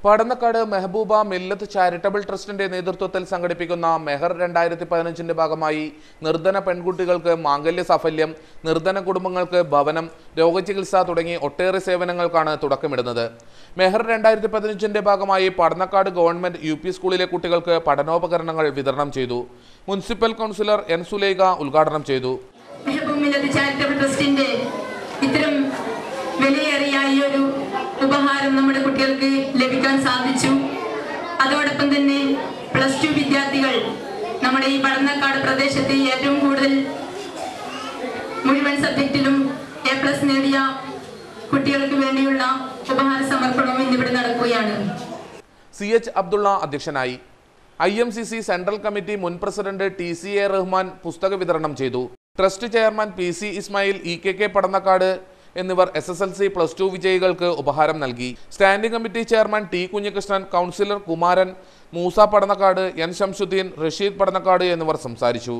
പടന്നക്കാട് മെഹബൂബ മില്ലത്ത് charitable ട്രസ്റ്റിന്റെ നേതൃത്വത്തിൽ സംഘടിപ്പിക്കുന്ന മെഹർ 2015ന്റെ ഭാഗമായി നിർധന പെൺകുട്ടികൾക്ക് മാംഗല്യ സാഫല്യം, നിർധന കുടുംബങ്ങൾക്ക് ഭവനം, രോഗചികിത്സ തുടങ്ങി ഒട്ടേറെ സേവനങ്ങൾക്കാണ് തുടക്കമിടുന്നത്. മെഹർ 2015ന്റെ ഭാഗമായി പടന്നക്കാട് ഗവൺമെന്റ് UP സ്കൂളിലെ കുട്ടികൾക്ക് പഠനോപകരണങ്ങൾ വിതരണം ചെയ്തു. മുനിസിപ്പൽ കൗൺസിലർ N സുലൈഖ ഉദ്ഘാടനം ചെയ്തു. ഉപഹാരം നമ്മുടെ കുട്ടികൾക്ക് ലഭിക്കാൻ സാധിച്ചു. അതോടൊപ്പം തന്നെ +2 വിദ്യാർത്ഥികൾ നമ്മുടെ ഈ പടന്നക്കാട് പ്രദേശത്തെ ഏറ്റവും കൂടുതൽ മുഴുവൻ സബ്ജക്റ്റിലും A+ നേടിയ കുട്ടികൾക്ക് വേണ്ടിയുള്ള ഉപഹാര സമർപ്പണവും ഇന്നിവിടെ നടക്കുകയാണ്. CH അബ്ദുള്ള അധ്യക്ഷനായി. IMCC സെൻട്രൽ കമ്മിറ്റി മുൻ പ്രസിഡന്റ് TCA റഹ്മാൻ പുസ്തക വിതരണം ചെയ്തു. Trust chairman PC Ismail, EKK Padannakkad എന്നിവർ SSLC +2 വിജയികൾക്ക് ഉപഹാരം നൽകി. Standing committee chairman T Kunhikrishnan, councillor Kumaran, Moosa Padannakkad, N Shamsuddin, Rasheed Padannakkad എന്നിവർ സംസാരിച്ചു.